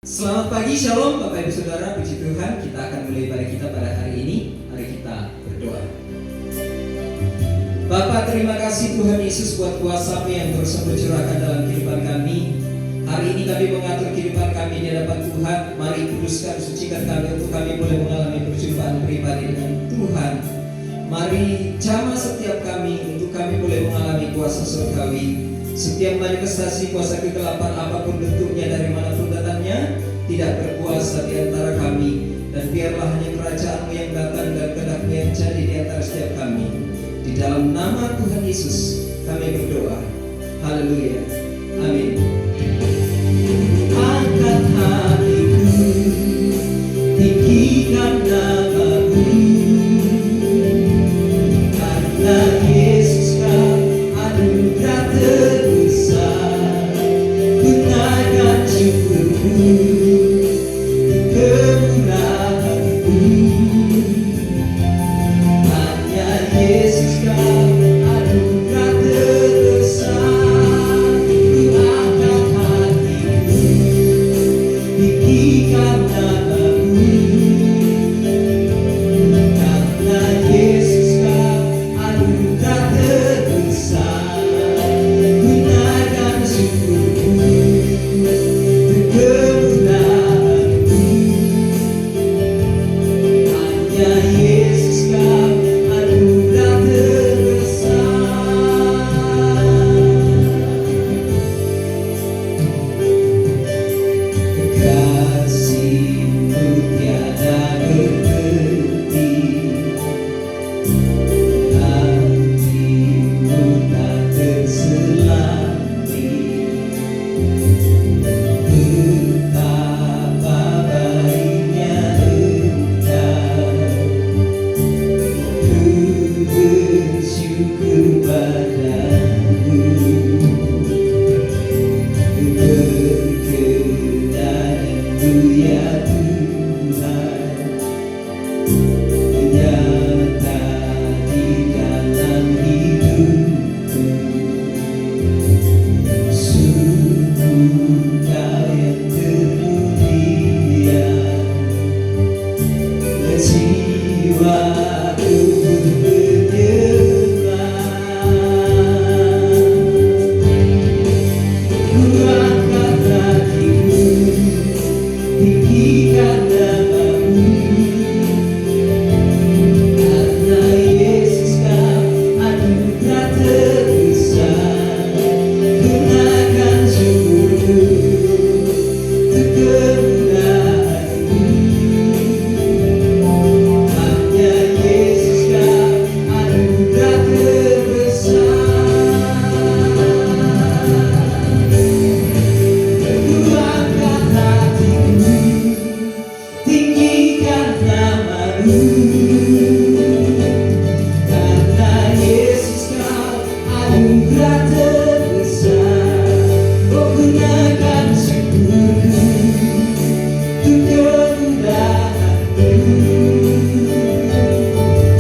Selamat pagi, Shalom Bapak Ibu Saudara, puji Tuhan. Kita akan mulai ibadah kita pada hari ini. Mari kita berdoa. Bapak, terima kasih Tuhan Yesus buat kuasa-Mu yang terus mencurahkan dalam kehidupan kami. Hari ini kami mengatur kehidupan kami di hadapan Tuhan. Mari kuduskan, sucikan kami untuk kami boleh mengalami perjumpaan pribadi dengan Tuhan. Mari jamah setiap kami untuk kami boleh mengalami kuasa surgawi. Setiap manifestasi kuasa kegelapan apapun bentuknya, dari manapun datangnya, tidak berkuasa di antara kami. Dan biarlah hanya kerajaan-Mu yang datang dan kehendak-Mu yang jadi di antara setiap kami. Di dalam nama Tuhan Yesus kami berdoa. Haleluya. Amin. Angkat hatiku, tinggikan nama-Mu, karena Yesus Kau anugerah terbesar. Gunakan syukurku, kemurahan-Mu, hanya Yesus Kau anugerah terbesar. Ku angkat hatiku, tinggikan nama-Mu, karena Yesus Kau anugerah terbesar. Gunakan syukurku, kemurahan-Mu, hanya Yesus Kau anugerah terbesar. Kasih-Mu tiada berhenti, hati-Mu tak terselami. Betapa baiknya Engkau, ku bersyukur padamu. Berkenan-Mu ya Tuhan, nyata di dalam hidupku. Sungguh Kau yang termulia, jiwaku bergema. Ku angkat hatiku, tinggikan nama-Mu, karena Yesus Kau anugerah terbesar. Gunakan syukurku, kemurahan-Mu, hanya Yesus Kau anugerah terbesar. Ku angkat hatiku, tinggikan nama-Mu, karena Yesus Kau anugerah terbesar. Oh, gunakan syukurku, kemurahan-Mu,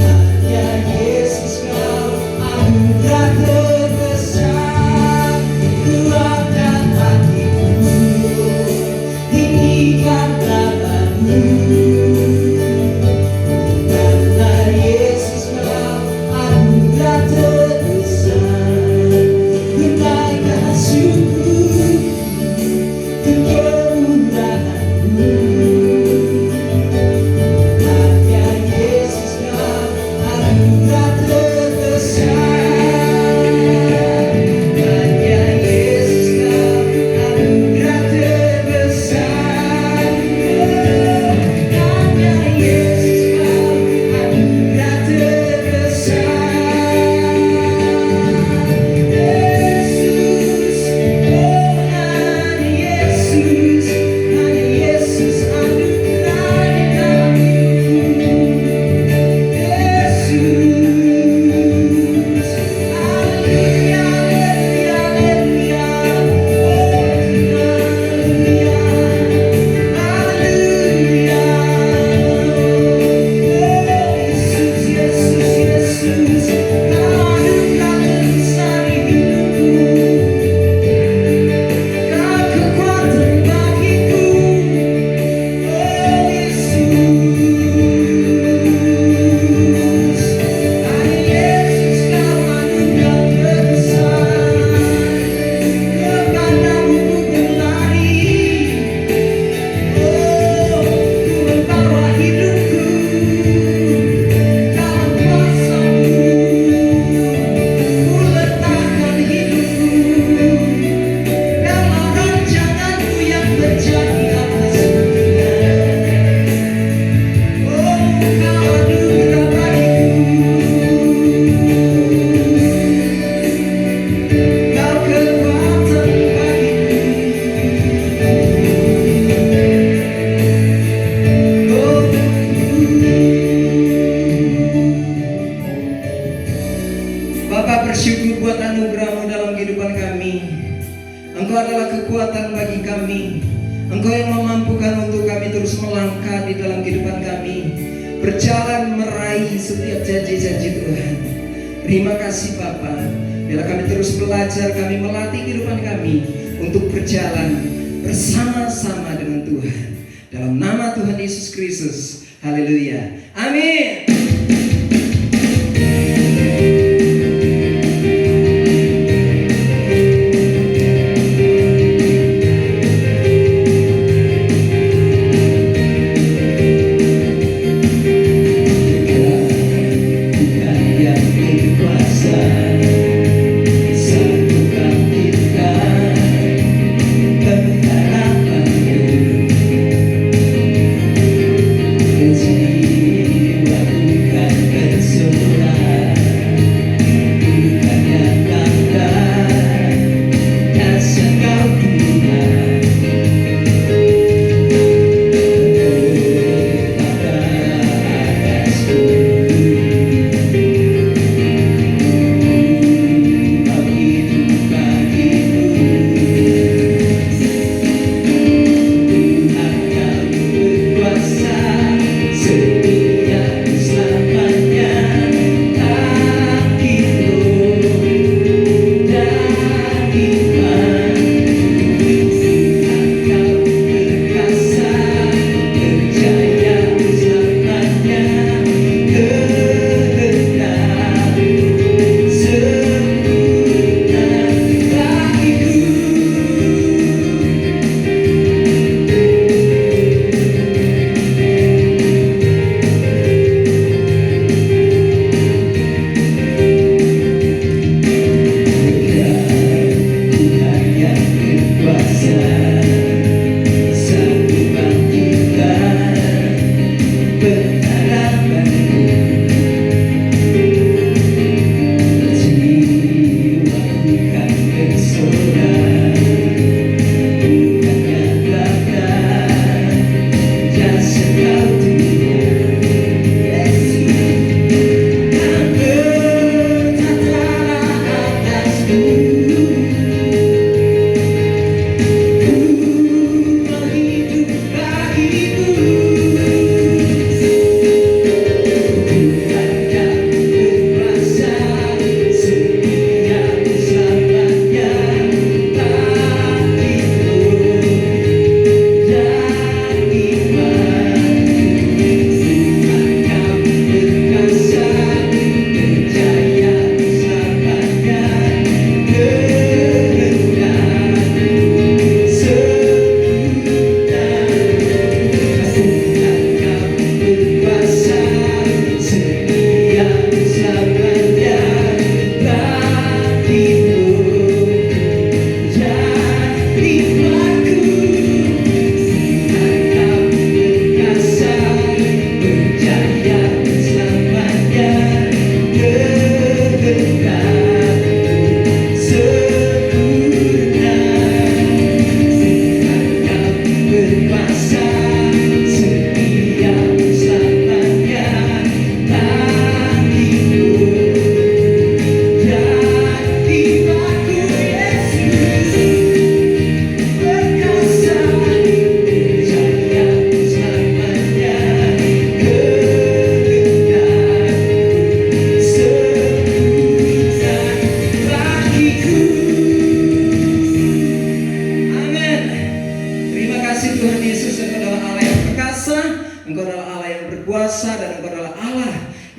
hanya Yesus Kau anugerah terbesar. Ku angkat hatiku, tinggikan nama-Mu, Engkau yang memampukan untuk kami terus melangkah di dalam kehidupan kami, berjalan meraih setiap janji-janji Tuhan. Terima kasih Bapa. Bila kami terus belajar, kami melatih kehidupan kami untuk berjalan bersama-sama dengan Tuhan. Dalam nama Tuhan Yesus Kristus. Haleluya. Amin.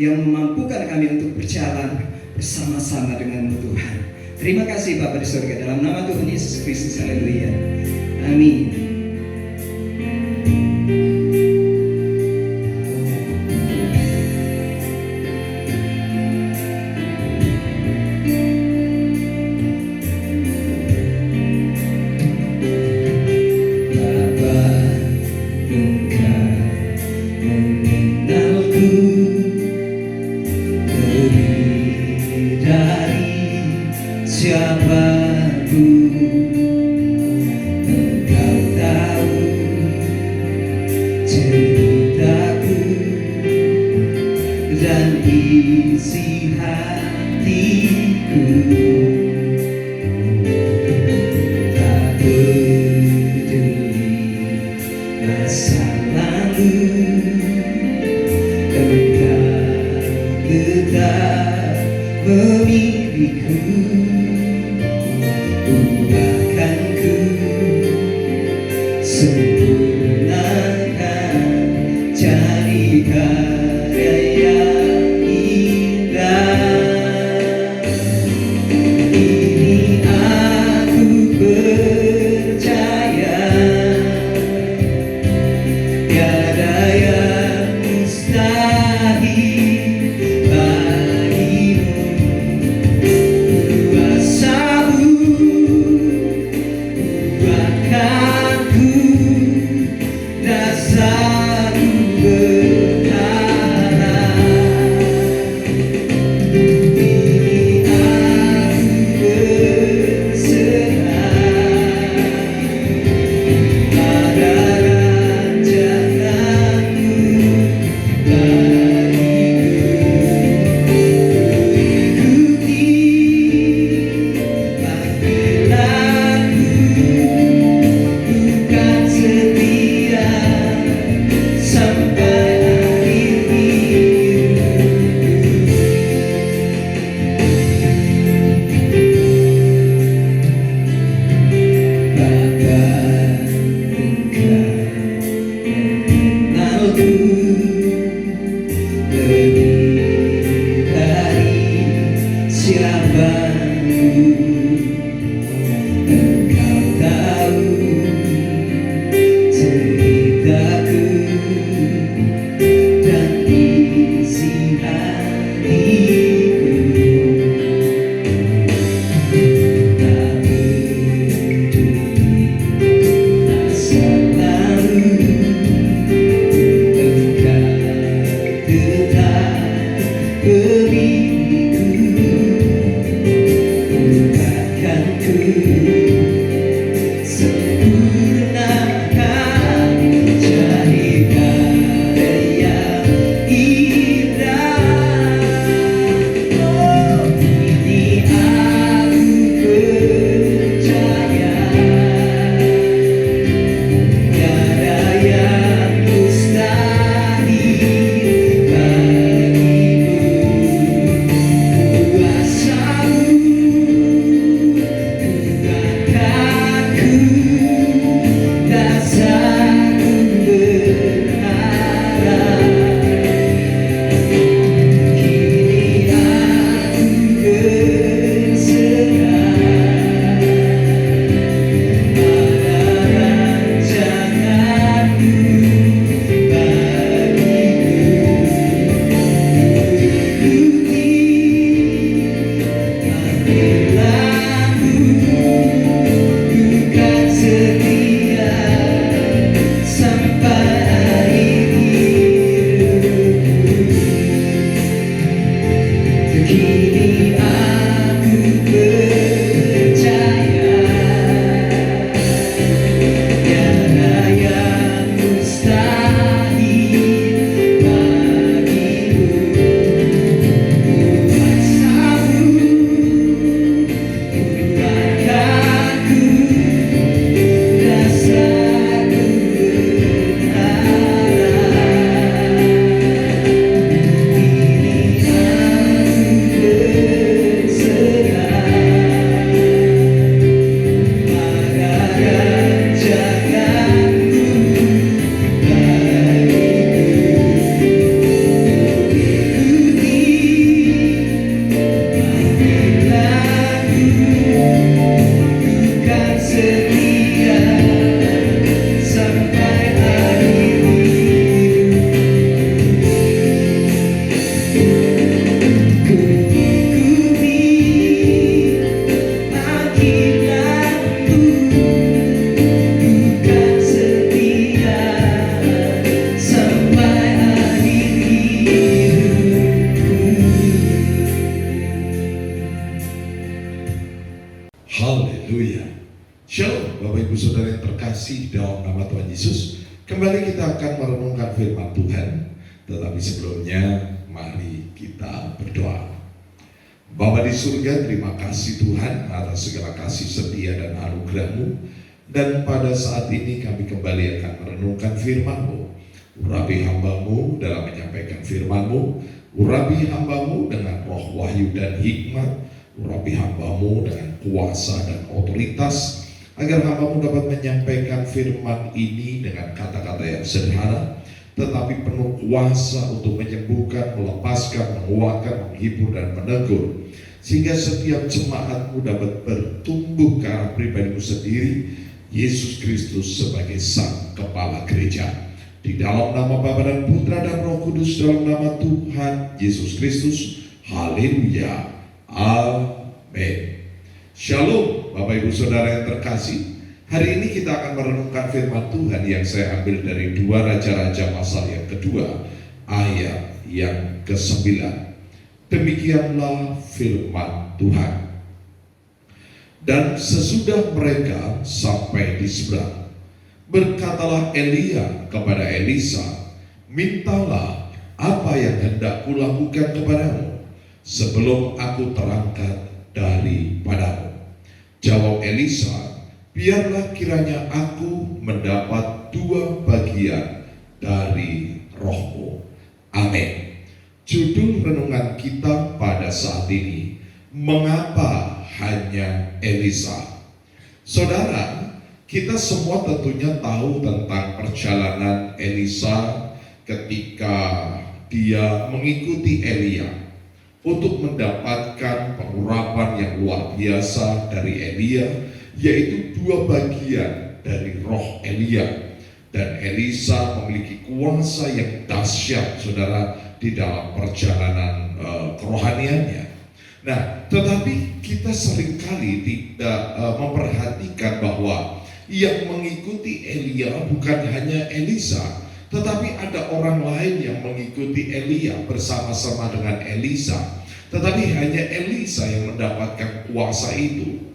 yang memampukan kami untuk berjalan bersama-sama dengan Tuhan. Terima kasih Bapa di surga, dalam nama Tuhan Yesus Kristus. Haleluya. Amin. memilihku, akan ku sempurnakan jadi karya yang indah. Ini aku percaya, tiada yang mustahil bagimu. Kuasamu buatkanku dasarku berharap. Ini aku berserah pada rancanganmu bagiku. Ikuti panggilanku, bukan setia sampai akhir hidup. Bapa, Engkau mengenalku lebih dari siapapun. Engkau tahu ceritaku dan isi hatiku. Tak peduli masa lalu, Engkau tetap pemilikku. Buatkan ku sempurnakan jadi karya yang indah. Oh, ini aku percaya, tiada yang mustahil bagimu. Kuasamu buatkanku dasarku berharap. Kini aku berserah pada rancanganmu bagiku. Ikuti panggilanku, bukan setia sampai akhir hidup. Kini aku percaya, tiada yang mustahil bagimu. Kuasamu buatkanku dasarku berharap. Ini aku berserah pada rancanganmu bagiku. Ikuti panggilanku, bukan setia sampai akhir hidup. Ku ikuti panggilanku, bukan setia sampai akhir hidupku. Haleluya. Shalom Bapak Ibu Saudara yang terkasih dalam nama Tuhan Yesus. Kembali kita akan merenungkan firman Tuhan. Tetapi sebelumnya mari kita berdoa. Bapa di surga, terima kasih Tuhan atas segala kasih setia dan anugerah-Mu. Dan pada saat ini kami kembali akan merenungkan firman-Mu. Urapi hamba-Mu dalam menyampaikan firman-Mu. Urapi hambamu dengan roh wahyu dan hikmat, urapi hambamu dengan kuasa dan otoritas, agar hambamu dapat menyampaikan firman ini dengan kata-kata yang sederhana, tetapi penuh kuasa untuk menyembuhkan, melepaskan, menguatkan, menghibur, dan menegur, sehingga setiap jemaatmu dapat bertumbuh ke arah pribadimu sendiri, Yesus Kristus sebagai Sang Kepala Gereja. Di dalam nama Bapa dan Putra dan Roh Kudus, dalam nama Tuhan Yesus Kristus. Haleluya. Amin. Shalom Bapak Ibu Saudara yang terkasih. Hari ini kita akan merenungkan firman Tuhan yang saya ambil dari 2 Raja-Raja pasal yang kedua, ayat yang ke-9. Demikianlah firman Tuhan. Dan sesudah mereka sampai di seberang, berkatalah Elia kepada Elisa, mintalah apa yang hendak kulakukan kepadamu sebelum aku terangkat daripadamu. Jawab Elisa, biarlah kiranya aku mendapat 2 bagian dari rohmu. Amin. Judul renungan kita pada saat ini, mengapa hanya Elisa? Saudara, kita semua tentunya tahu tentang perjalanan Elisa ketika dia mengikuti Elia untuk mendapatkan pengurapan yang luar biasa dari Elia, yaitu 2 bagian dari roh Elia. Dan Elisa memiliki kuasa yang dahsyat, saudara, di dalam perjalanan kerohaniannya. Nah, tetapi kita seringkali tidak memperhatikan bahwa yang mengikuti Elia bukan hanya Elisa, tetapi ada orang lain yang mengikuti Elia bersama-sama dengan Elisa. Tetapi hanya Elisa yang mendapatkan kuasa itu.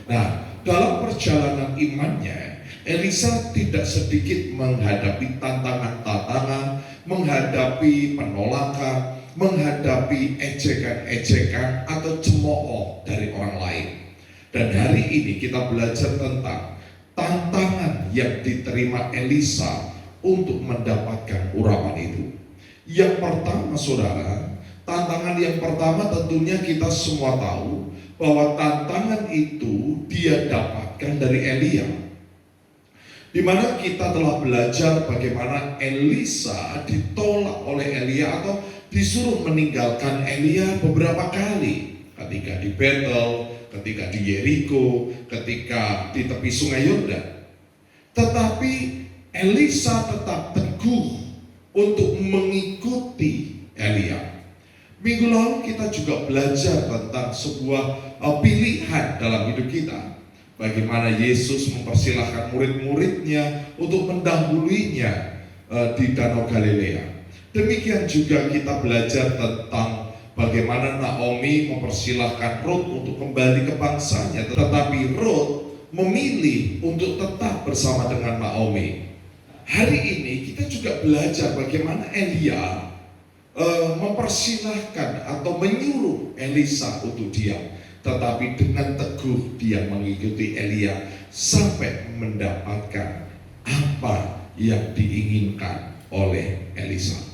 Nah, dalam perjalanan imannya, Elisa tidak sedikit menghadapi tantangan-tantangan, menghadapi penolakan, menghadapi ejekan-ejekan atau cemooh dari orang lain. Dan hari ini kita belajar tentang tantangan yang diterima Elisa untuk mendapatkan urapan itu. Yang pertama, saudara, tantangan yang pertama tentunya kita semua tahu bahwa tantangan itu dia dapatkan dari Elia. Di mana kita telah belajar bagaimana Elisa ditolak oleh Elia atau disuruh meninggalkan Elia beberapa kali, ketika di Betel, ketika di Yeriko, ketika di tepi sungai Yordan. Tetapi Elisa tetap teguh untuk mengikuti Elia. Minggu lalu kita juga belajar tentang sebuah pilihan dalam hidup kita. Bagaimana Yesus mempersilahkan murid-muridnya untuk mendahuluinya di Danau Galilea. Demikian juga kita belajar tentang bagaimana Naomi mempersilahkan Ruth untuk kembali ke bangsanya, tetapi Ruth memilih untuk tetap bersama dengan Naomi. Hari ini kita juga belajar bagaimana Elia mempersilahkan atau menyuruh Elisa untuk diam, tetapi dengan teguh dia mengikuti Elia sampai mendapatkan apa yang diinginkan oleh Elisa.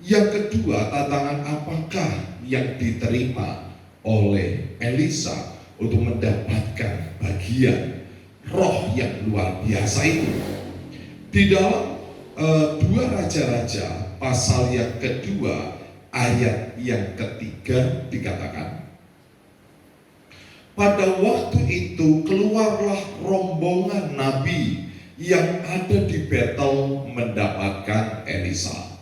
Yang kedua, tantangan apakah yang diterima oleh Elisa untuk mendapatkan bagian roh yang luar biasa itu? Di dalam 2 Raja-Raja pasal yang kedua ayat yang ketiga dikatakan, pada waktu itu keluarlah rombongan nabi yang ada di Betel mendapatkan Elisa.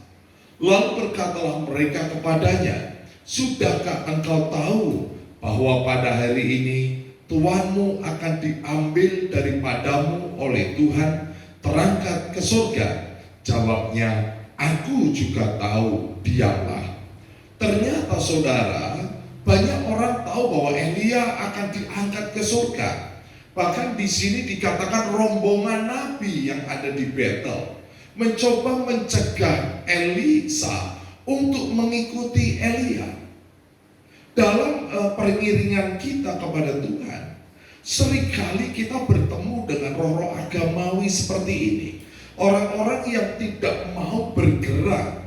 Lalu berkatalah mereka kepadanya, sudahkah engkau tahu bahwa pada hari ini Tuanmu akan diambil daripadamu oleh Tuhan, terangkat ke surga? Jawabnya, aku juga tahu, diamlah. Ternyata saudara, banyak orang tahu bahwa Elia akan diangkat ke surga. Bahkan di sini dikatakan rombongan nabi yang ada di Betel mencoba mencegah Elisa untuk mengikuti Elia. Dalam pengiringan kita kepada Tuhan, seringkali kita bertemu dengan roh-roh agamawi seperti ini. Orang-orang yang tidak mau bergerak,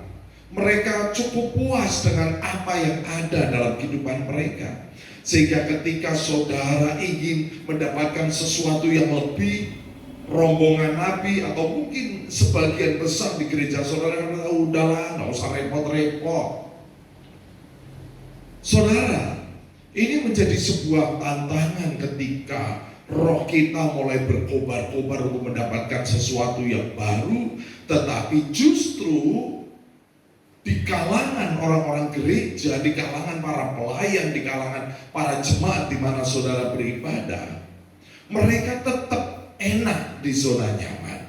mereka cukup puas dengan apa yang ada dalam kehidupan mereka. Sehingga ketika saudara ingin mendapatkan sesuatu yang lebih, rombongan nabi atau mungkin sebagian besar di gereja saudara, udahlah nggak usah repot-repot. Saudara, ini menjadi sebuah tantangan ketika roh kita mulai berkobar-kobar untuk mendapatkan sesuatu yang baru, tetapi justru di kalangan orang-orang gereja, di kalangan para pelayan, di kalangan para jemaat di mana saudara beribadah, mereka tetap enak di zona nyaman.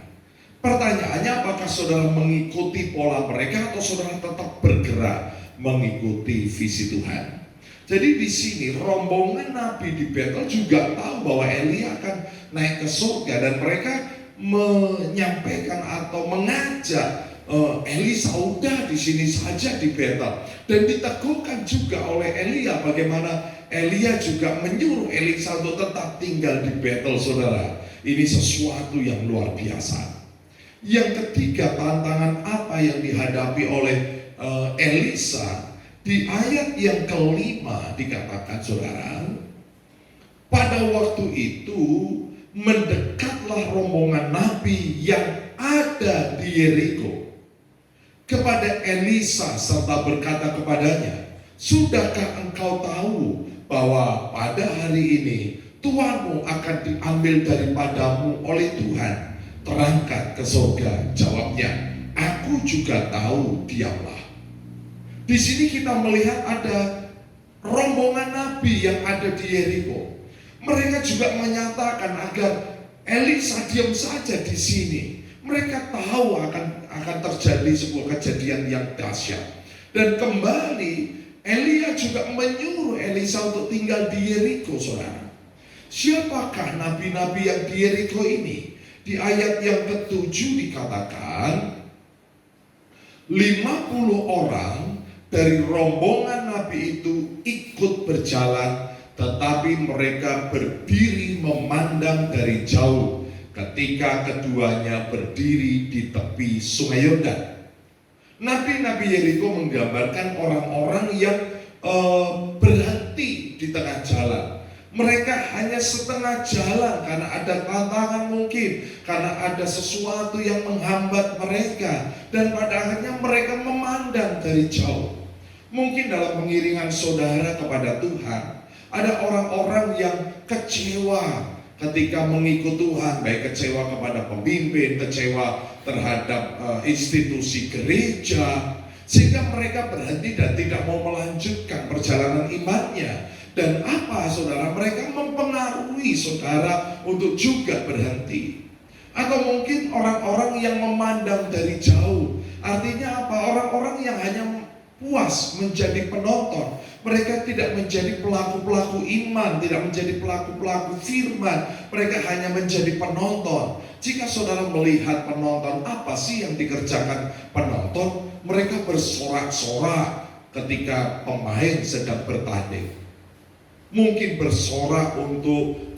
Pertanyaannya, apakah saudara mengikuti pola mereka atau saudara tetap bergerak mengikuti visi Tuhan? Jadi di sini rombongan nabi di Betel juga tahu bahwa Elia akan naik ke surga, dan mereka menyampaikan atau mengajak Elisa, udah di sini saja di Betel. Dan diteguhkan juga oleh Elia bagaimana Elia juga menyuruh Elisa untuk tetap tinggal di Betel, saudara. Ini sesuatu yang luar biasa. Yang ketiga, tantangan apa yang dihadapi oleh Elisa? Di ayat yang kelima dikatakan, saudara, pada waktu itu mendekatlah rombongan nabi yang ada di Yeriko kepada Elisa serta berkata kepadanya, sudahkah engkau tahu bahwa pada hari ini Tuhanmu akan diambil daripadamu oleh Tuhan? Terangkat ke surga. Jawabnya, aku juga tahu, diamlah. Di sini kita melihat ada rombongan nabi yang ada di Yeriko. Mereka juga menyatakan agar Elisa diam saja di sini. Mereka tahu akan terjadi sebuah kejadian yang dahsyat. Dan kembali Elia juga menyuruh Elisa untuk tinggal di Yeriko, saudara. Siapakah nabi-nabi yang di Yeriko ini? Di ayat yang ke-7 dikatakan 50 orang dari rombongan nabi itu ikut berjalan, tetapi mereka berdiri memandang dari jauh ketika keduanya berdiri di tepi sungai Yordan. Nabi-nabi Yeriko menggambarkan orang-orang yang berhenti di tengah jalan. Mereka hanya setengah jalan karena ada tantangan mungkin, karena ada sesuatu yang menghambat mereka, dan pada akhirnya mereka memandang dari jauh. Mungkin dalam pengiringan saudara kepada Tuhan, ada orang-orang yang kecewa ketika mengikut Tuhan, baik kecewa kepada pemimpin, kecewa terhadap institusi gereja, sehingga mereka berhenti dan tidak mau melanjutkan perjalanan imannya. Dan apa, saudara? Mereka mempengaruhi saudara untuk juga berhenti. Atau mungkin orang-orang yang memandang dari jauh. Artinya apa? Orang-orang yang hanya puas menjadi penonton. Mereka tidak menjadi pelaku-pelaku iman, tidak menjadi pelaku-pelaku firman. Mereka hanya menjadi penonton. Jika saudara melihat penonton, apa sih yang dikerjakan penonton? Mereka bersorak-sorak ketika pemain sedang bertanding. Mungkin bersorak untuk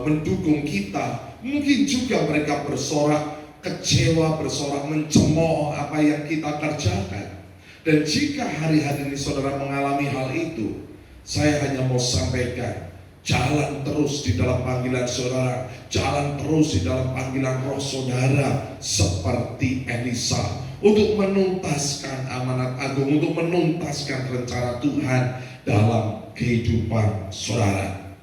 mendukung kita. Mungkin juga mereka bersorak kecewa, bersorak mencemooh apa yang kita kerjakan. Dan jika hari-hari ini saudara mengalami hal itu, saya hanya mau sampaikan, jalan terus di dalam panggilan saudara, jalan terus di dalam panggilan roh saudara, seperti Elisa, untuk menuntaskan amanat agung, untuk menuntaskan rencana Tuhan dalam kehidupan saudara.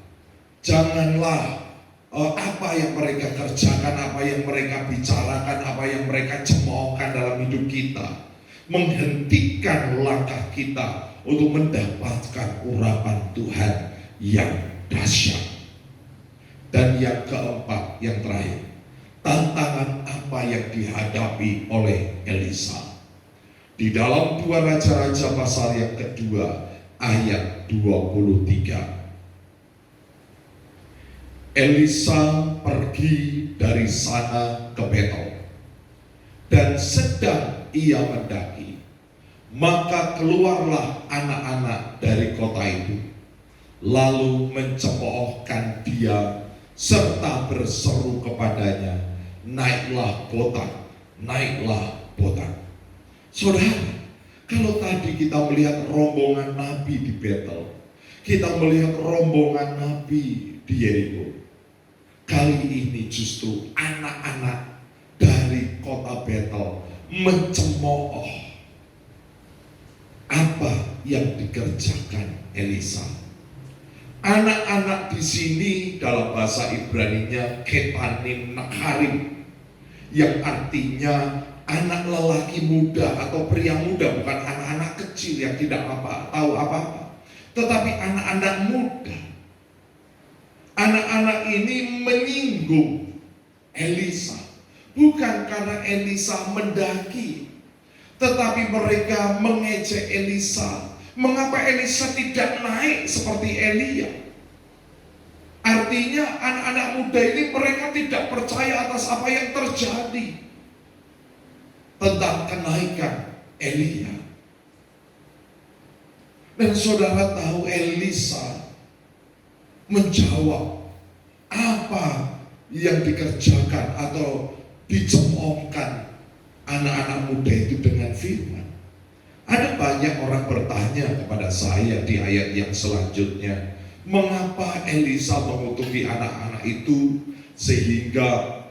Janganlah apa yang mereka kerjakan, apa yang mereka bicarakan, apa yang mereka cemoohkan dalam hidup kita menghentikan langkah kita untuk mendapatkan urapan Tuhan yang dahsyat. Dan yang keempat, yang terakhir, tantangan apa yang dihadapi oleh Elisa. Di dalam 2 Raja-Raja pasal yang kedua ayat 23. Elisa pergi dari sana ke Betel, dan sedang ia mendaki, maka keluarlah anak-anak dari kota itu, lalu mencemoohkan dia serta berseru kepadanya, naiklah botak, naiklah botak. Saudara, Kalau tadi kita melihat rombongan nabi di Betel, kita melihat rombongan nabi di Yeriko, kali ini justru anak-anak dari kota Betel mencemooh apa yang dikerjakan Elisa. Anak-anak di sini dalam bahasa Ibrani-nya Ketanim Nakarim, yang artinya anak lelaki muda atau pria muda, bukan anak-anak kecil yang tidak tahu apa-apa, tetapi anak-anak muda. Anak-anak ini menyinggung Elisa, bukan karena Elisa mendaki, tetapi mereka mengejek Elisa. Mengapa Elisa tidak naik seperti Elia? Artinya anak-anak muda ini mereka tidak percaya atas apa yang terjadi tentang kenaikan Elia. Dan saudara tahu Elisa menjawab apa yang dikerjakan atau dicemoohkan anak-anak muda itu dengan firman. Ada banyak orang bertanya kepada saya di ayat yang selanjutnya, mengapa Elisa mengutuki anak-anak itu sehingga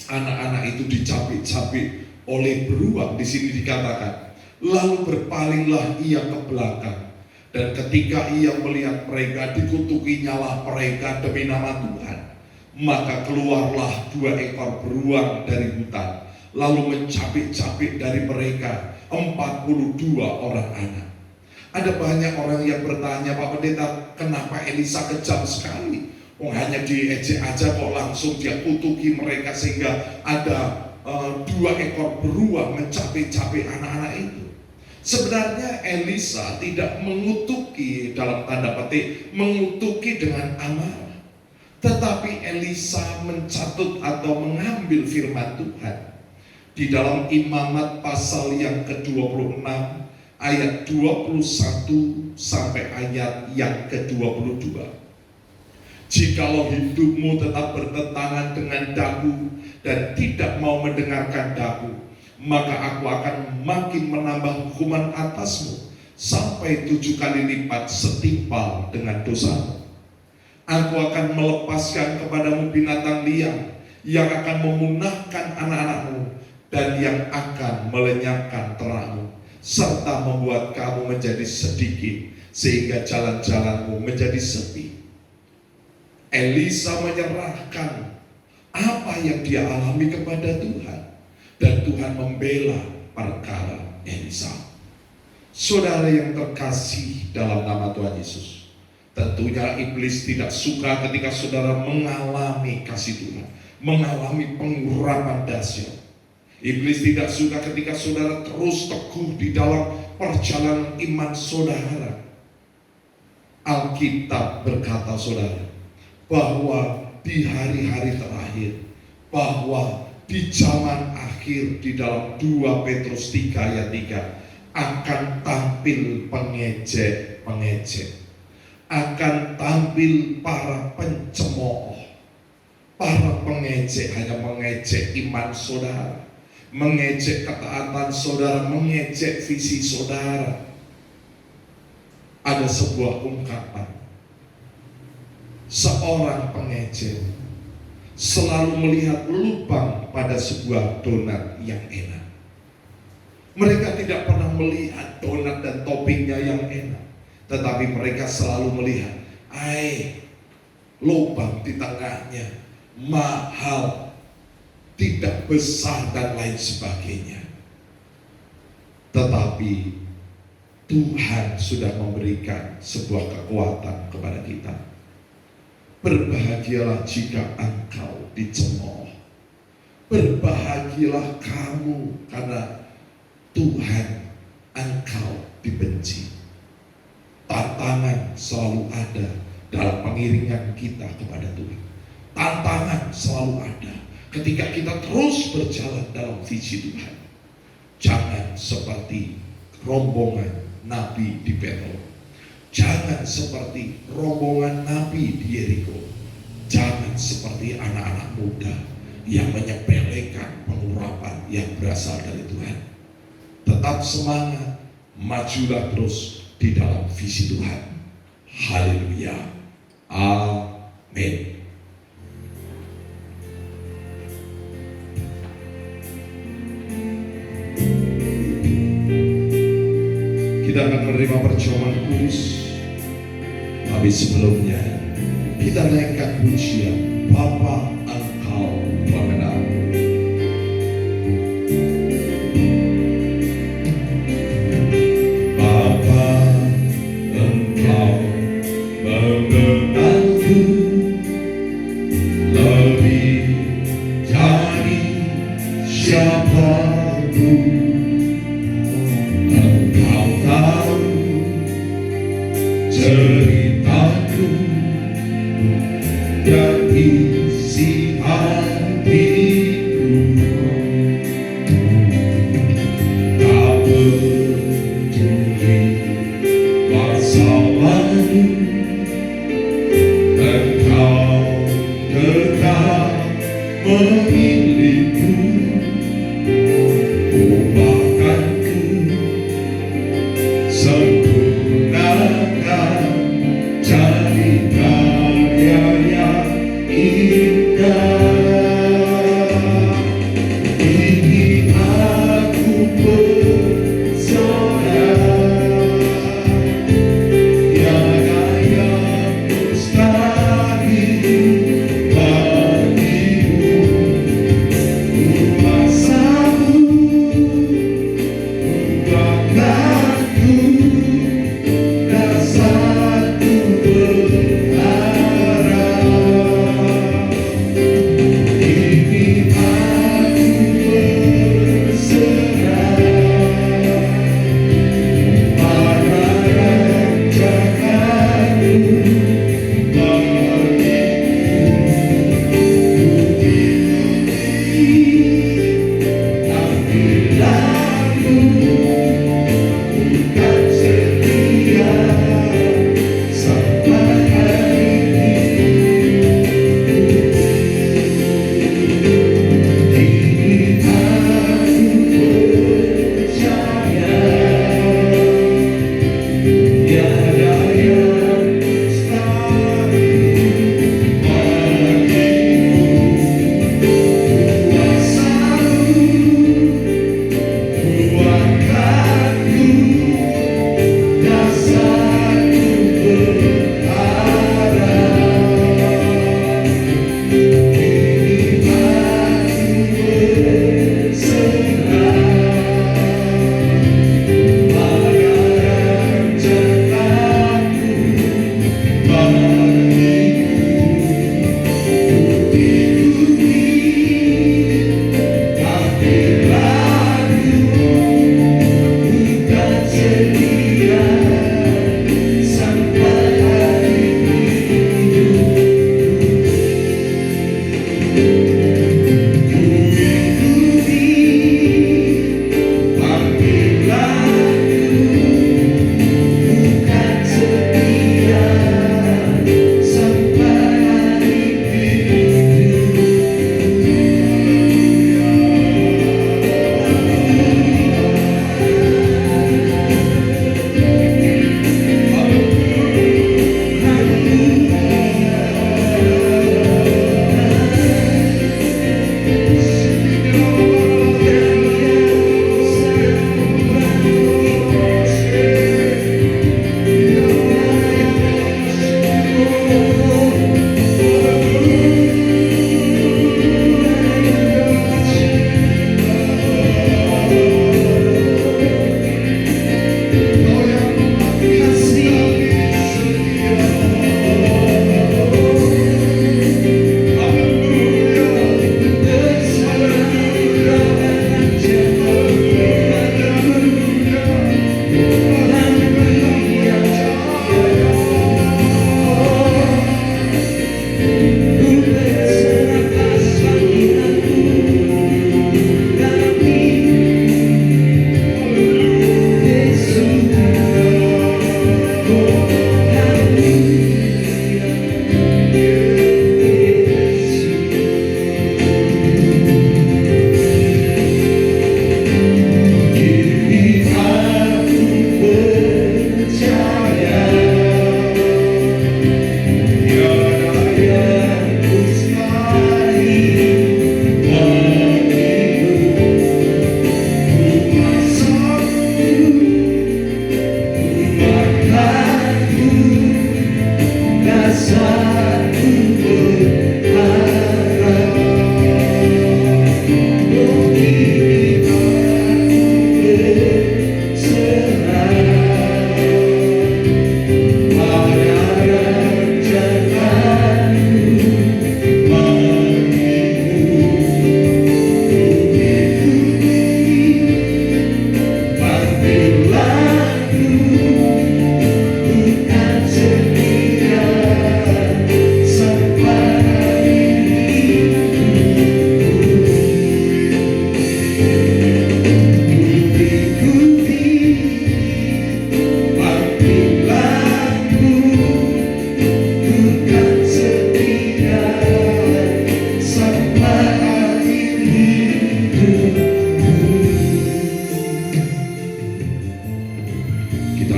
anak-anak itu dicapik-capik oleh beruang. Di sini dikatakan, lalu berpalinglah ia ke belakang, dan ketika ia melihat mereka, dikutukinyalah mereka demi nama Tuhan. Maka keluarlah 2 ekor beruang dari hutan, lalu mencapik-capik dari mereka 42 orang anak. Ada banyak orang yang bertanya, Pak Pendeta, kenapa Elisa kejam sekali? Hanya diejek aja kok langsung dia kutuki mereka sehingga ada 2 ekor beruang mencapik-capik anak-anak itu. Sebenarnya Elisa tidak mengutuki dalam tanda petik, mengutuki dengan amarah, tetapi Elisa mencatut atau mengambil firman Tuhan di dalam Imamat pasal yang ke-26 ayat 21 sampai ayat yang ke-22. Jikalau hidupmu tetap bertentangan dengan daku dan tidak mau mendengarkan daku, maka aku akan makin menambah hukuman atasmu sampai 7 kali lipat setimpal dengan dosamu. Aku akan melepaskan kepadamu binatang liar yang akan memunahkan anak-anakmu dan yang akan melenyapkan terangmu, serta membuat kamu menjadi sedikit sehingga jalan-jalanmu menjadi sepi. Elisa menyerahkan apa yang dia alami kepada Tuhan, dan Tuhan membela perkara Elisa. Saudara yang terkasih dalam nama Tuhan Yesus, tentunya iblis tidak suka ketika saudara mengalami kasih Tuhan, mengalami pengurapan dahsyat. Iblis tidak suka ketika saudara terus teguh di dalam perjalanan iman saudara. Alkitab berkata saudara, bahwa di hari-hari terakhir, bahwa di zaman akhir di dalam 2 Petrus 3 ayat 3 akan tampil pengejek-pengejek, akan tampil para pencemooh. Para pengejek hanya mengejek iman saudara, mengejek ketaatan saudara, mengejek visi saudara. Ada sebuah ungkapan, seorang pengejek selalu melihat lubang pada sebuah donat yang enak. Mereka tidak pernah melihat donat dan toppingnya yang enak, tetapi mereka selalu melihat, lubang di tengahnya mahal, tidak besar dan lain sebagainya. Tetapi Tuhan sudah memberikan sebuah kekuatan kepada kita. Berbahagialah jika engkau dicemooh. Berbahagialah kamu karena Tuhan engkau dibenci. Tantangan selalu ada dalam pengiringan kita kepada Tuhan. Tantangan selalu ada ketika kita terus berjalan dalam visi Tuhan. Jangan seperti rombongan nabi di Betel. Jangan seperti rombongan nabi di Yeriko. Jangan seperti anak-anak muda yang menyepelekan pengurapan yang berasal dari Tuhan. Tetap semangat, majulah terus di dalam visi Tuhan. Haleluya. Amin. Kita akan menerima perjamuan kudus. Tapi sebelumnya kita naikkan pujian Bapa Engkau mengenal. Bapa Engkau mengenalku lebih dari siapapun. Engkau tahu ceritaku dan isi hatiku. Tak peduli masa lalu, Engkau tetap memilihku. Ubahkanku, sempurnakan jadi karya yang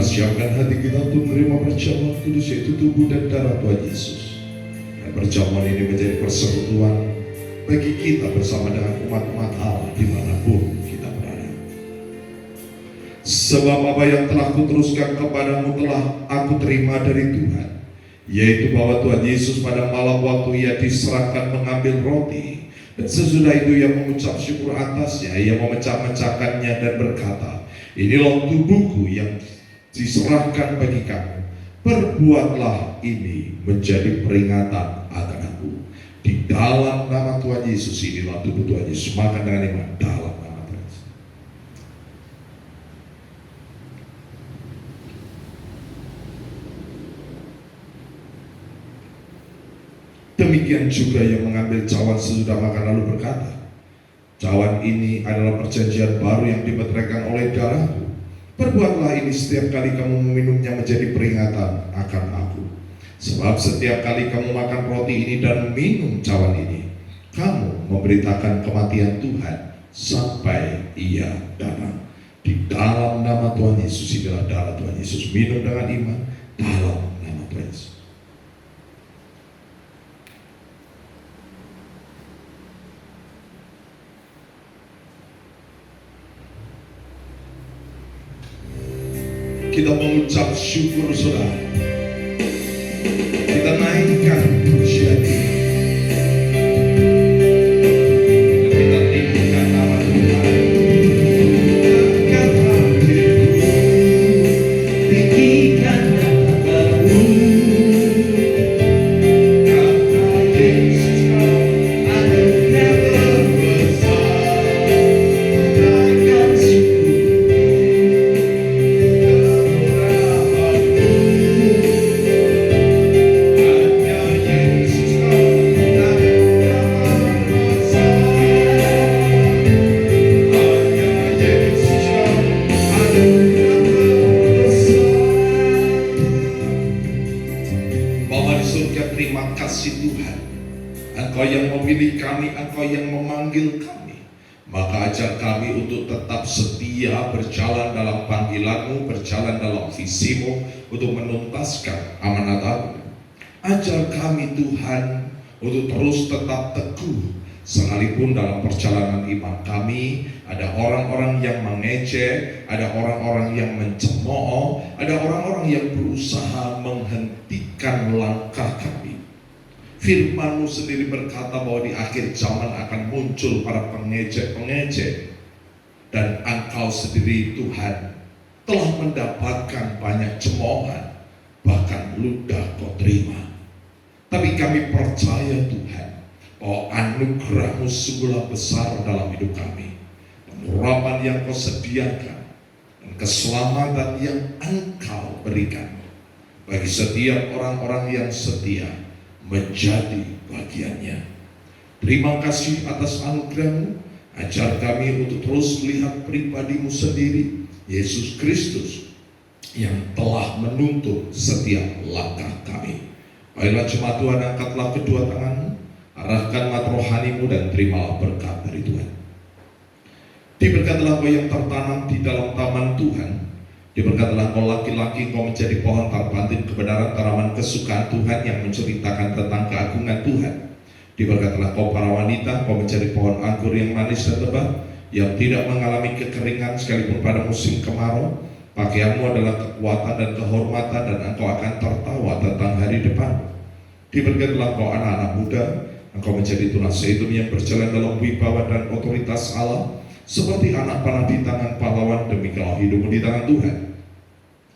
Marilah siapkan hati kita untuk menerima perjamuan kudus, yaitu tubuh dan darah Tuhan Yesus. Dan perjamuan ini menjadi persekutuan bagi kita bersama dengan umat-umat Allah dimanapun kita berada. Sebab apa yang telah kuteruskan kepadamu telah aku terima dari Tuhan, yaitu bahwa Tuhan Yesus pada malam waktu ia diserahkan mengambil roti, dan sesudah itu ia mengucap syukur atasnya, ia memecah-mecahkannya dan berkata, inilah tubuhku yang diserahkan bagi kamu, perbuatlah ini menjadi peringatan akan aku. Di dalam nama Tuhan Yesus, inilah tubuh Tuhan Yesus. Makan dengan iman dalam nama Tuhan Yesus. Demikian juga yang mengambil cawan sesudah makan lalu berkata, cawan ini adalah perjanjian baru yang dimeteraikan oleh darahku. Perbuatlah ini setiap kali kamu meminumnya menjadi peringatan akan aku. Sebab setiap kali kamu makan roti ini dan minum cawan ini, kamu memberitakan kematian Tuhan sampai ia datang. Di dalam nama Tuhan Yesus, inilah darah Tuhan Yesus. Minum dengan iman dalam nama Tuhan Yesus. Kita mengucap syukur saudara. Kita naikkan pujian ini. Kita tinggikan nama Tuhan. Angkat hatiku, tinggikan namamu. karena Yesus anugerah terbesar. Naikkan syukur. Terima kasih Tuhan, Engkau yang memilih kami, Engkau yang memanggil kami. Maka ajar kami untuk tetap setia berjalan dalam panggilan-Mu, berjalan dalam visi-Mu untuk menuntaskan amanat-Mu. Ajar kami Tuhan untuk terus tetap teguh, sekalipun dalam perjalanan iman kami ada orang-orang yang mengejek, ada orang-orang yang mencemooh, ada orang-orang yang berusaha menghentikan langkah kami. Firman-Mu sendiri berkata bahwa di akhir zaman akan muncul para pengejek-pengejek, dan Engkau sendiri Tuhan telah mendapatkan banyak cemoohan, bahkan ludah Kau terima. Tapi kami percaya Tuhan bahwa anugerah-Mu sungguhlah besar dalam hidup kami. Pengharapan yang Kau sediakan dan keselamatan yang Engkau berikan bagi setiap orang-orang yang setia menjadi bagiannya. Terima kasih atas anugerah-Mu. Ajar kami untuk terus melihat pribadi-Mu sendiri, Yesus Kristus, yang telah menuntun setiap langkah kami. Baiklah jemaat Tuhan, angkatlah kedua tangan-Mu, arahkan mata rohani-Mu dan terimalah berkat dari Tuhan. Diberkatilah kau yang tertanam di dalam taman Tuhan. Diberkatilah kau laki-laki, kau menjadi pohon terpantin kebenaran, tanaman kesukaan Tuhan yang menceritakan tentang keagungan Tuhan. Diberkatilah kau para wanita, kau menjadi pohon anggur yang manis dan lebat, yang tidak mengalami kekeringan sekalipun pada musim kemarau. Pakaianmu adalah kekuatan dan kehormatan, dan engkau akan tertawa tentang hari depan. Diberkatilah kau anak-anak muda, engkau menjadi tunas zaitun yang berjalan dalam wibawa dan otoritas Allah, seperti anak panah di tangan pahlawan, demikianlah hidupmu di tangan Tuhan.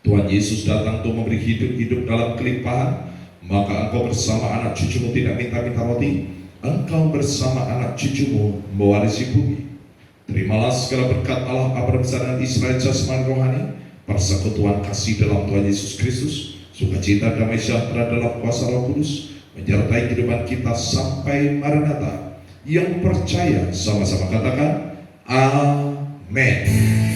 Tuhan Yesus datang untuk memberi hidup dalam kelimpahan. Maka engkau bersama anak cucumu tidak minta-minta roti, engkau bersama anak cucumu mewarisi bumi. Terimalah segala berkat Allah Bapa besar dan Israel jasmani rohani, persekutuan kasih dalam Tuhan Yesus Kristus, sukacita damai sejahtera dalam kuasa Roh Kudus menyertai kehidupan kita sampai Maranatha. Yang percaya sama-sama katakan Amin.